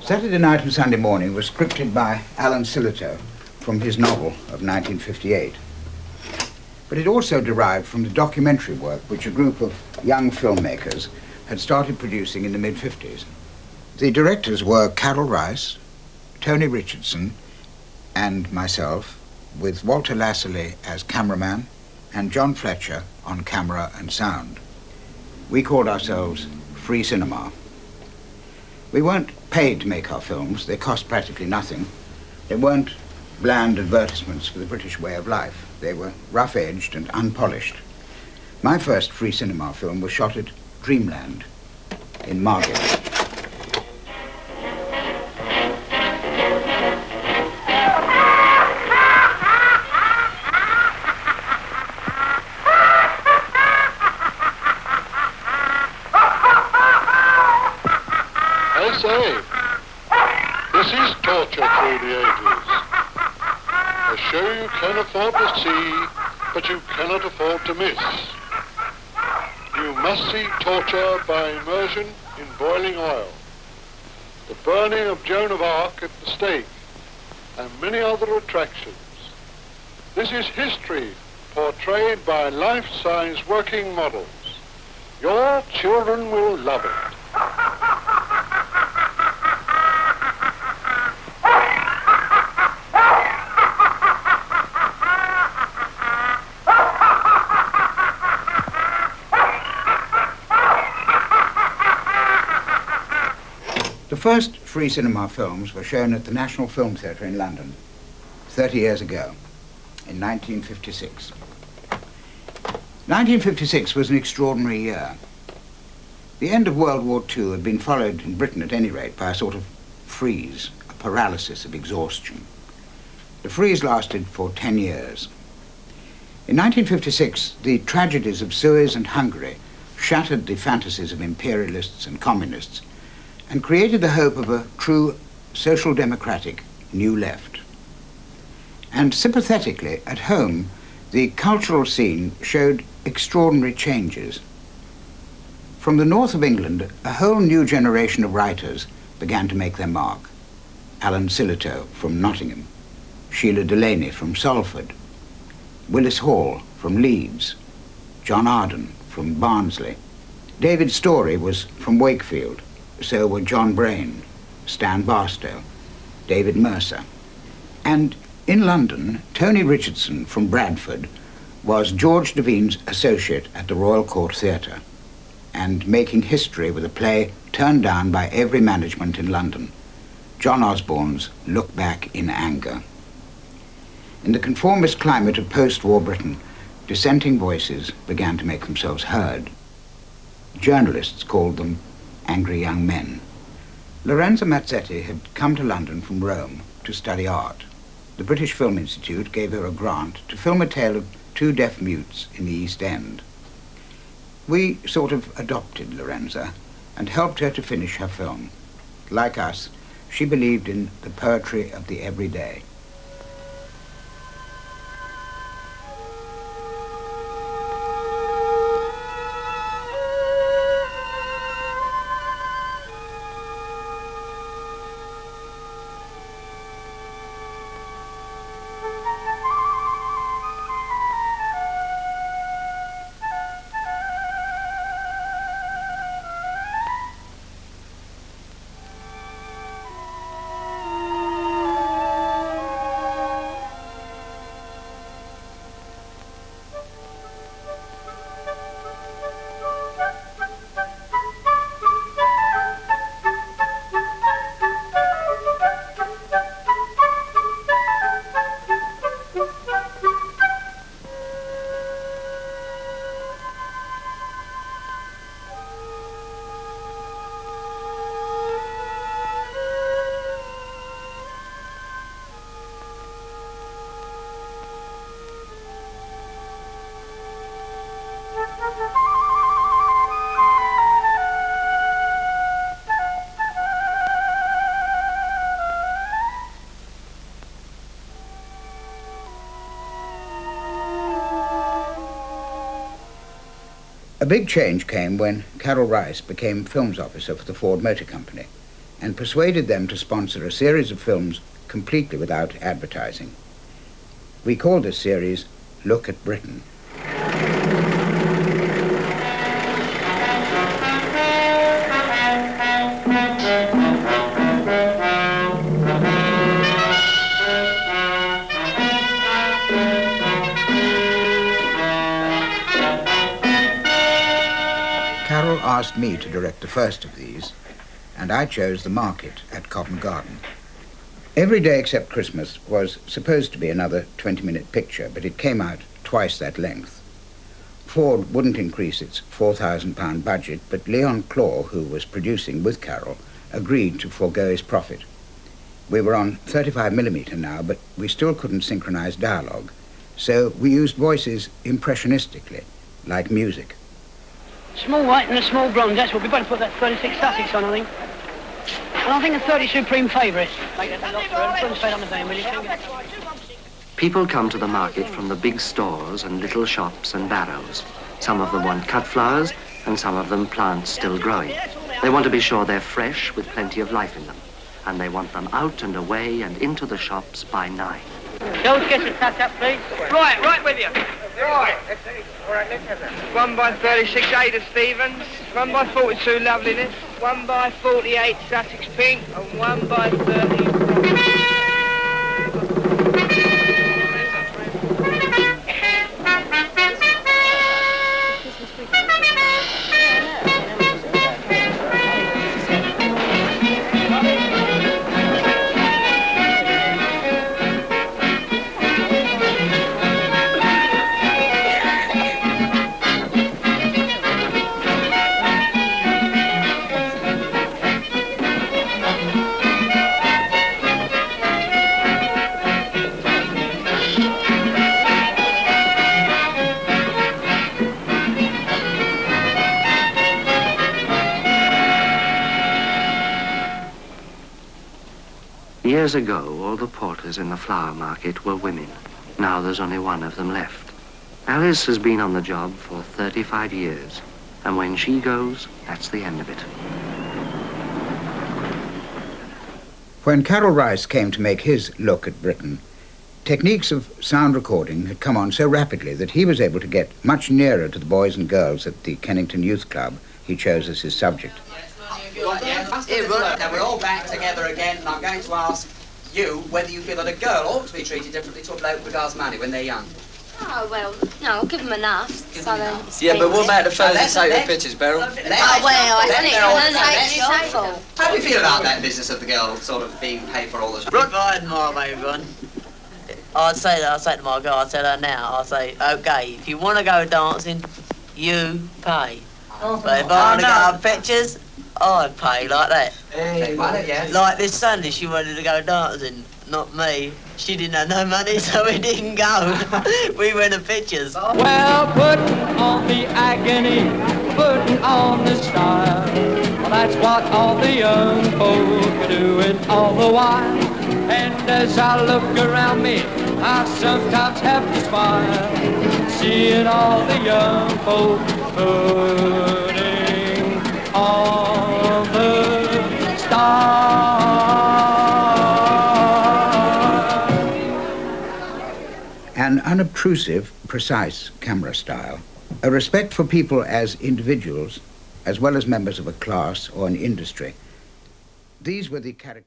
Saturday Night and Sunday Morning was scripted by Alan Sillitoe from his novel of 1958. But it also derived from the documentary work which a group of young filmmakers had started producing in the mid-50s. The directors were Carol Rice, Tony Richardson, and myself, with Walter Lasserly as cameraman and John Fletcher on camera and sound. We called ourselves Free Cinema. We weren't paid to make our films. They cost practically nothing. They weren't bland advertisements for the British way of life. They were rough-edged and unpolished. My first Free Cinema film was shot at Dreamland in Margate. I say, this is torture through the ages. A show you can afford to see, but you cannot afford to miss. You must see torture by immersion in boiling oil, the burning of Joan of Arc at the stake, and many other attractions. This is history portrayed by life-size working models. Your children will love it. The first Free Cinema films were shown at the National Film Theatre in London 30 years ago, in 1956. 1956 was an extraordinary year. The end of World War II had been followed, in Britain at any rate, by a sort of freeze, a paralysis of exhaustion. The freeze lasted for 10 years. In 1956, the tragedies of Suez and Hungary shattered the fantasies of imperialists and communists and created the hope of a true social democratic new left. And sympathetically, at home, the cultural scene showed extraordinary changes. From the north of England, a whole new generation of writers began to make their mark. Alan Sillitoe from Nottingham, Sheila Delaney from Salford, Willis Hall from Leeds, John Arden from Barnsley. David Storey was from Wakefield. So were John Brain, Stan Barstow, David Mercer. And in London, Tony Richardson from Bradford was George Devine's associate at the Royal Court Theatre and making history with a play turned down by every management in London, John Osborne's Look Back in Anger. In the conformist climate of post-war Britain, dissenting voices began to make themselves heard. Journalists called them angry young men. Lorenza Mazzetti had come to London from Rome to study art. The British Film Institute gave her a grant to film a tale of two deaf mutes in the East End. We sort of adopted Lorenza and helped her to finish her film. Like us, she believed in the poetry of the everyday. A big change came when Carol Rice became films officer for the Ford Motor Company. and persuaded them to sponsor a series of films completely without advertising. We called this series Look at Britain. Carol asked me to direct the first of these, and I chose The Market at Covent Garden. Every Day Except Christmas was supposed to be another 20-minute picture, but it came out twice that length. Ford wouldn't increase its £4,000 budget, but Leon Claw, who was producing with Carol, agreed to forego his profit. We were on 35mm now, but we still couldn't synchronize dialogue, so we used voices impressionistically, like music. Small white and a small bronze, that's what we better put that 36 Sussex on, I think. And I think a 30 Supreme Favourite. People come to the market from the big stores and little shops and barrows. Some of them want cut flowers, and some of them plants still growing. They want to be sure they're fresh with plenty of life in them. And they want them out and away and into the shops by 9. Don't get it cut up, please. Right with you. Right. All right, let's have that. 1 by 36 Ada Stevens, 1 by 42 Loveliness, 1 by 48 Sussex Pink, and 1 by 30... Years ago, all the porters in the flower market were women. Now there's only one of them left. Alice has been on the job for 35 years, and when she goes, that's the end of it. When Carol Rice came to make his Look at Britain, techniques of sound recording had come on so rapidly that he was able to get much nearer to the boys and girls at the Kennington Youth Club he chose as his subject. Right, yeah. Here, Rudd, now we're all back together again, and I'm going to ask you whether you feel that a girl ought to be treated differently to a bloke with regards to money when they're young. Oh, well, no, give them enough. Yeah, but what about the fellas that take the pictures, Beryl? Oh, well, I think it's awful. How do you feel about that business of the girl sort of being paid for all the... Rudd, I admire my everyone. I'd say to my girl, I'd tell her now, I'd say, OK, if you want to go dancing, you pay. But if I want to go on pictures, I'd pay like that. Hey, yeah. Like this Sunday, she wanted to go dancing, not me. She didn't have no money, so we didn't go. We went to pictures. Well, putting on the agony, putting on the style. Well, that's what all the young folk are doing all the while. And as I look around me, I sometimes have to smile, seeing all the young folk putting on the style. An unobtrusive, precise camera style, a respect for people as individuals, as well as members of a class or an industry. These were the characteristics.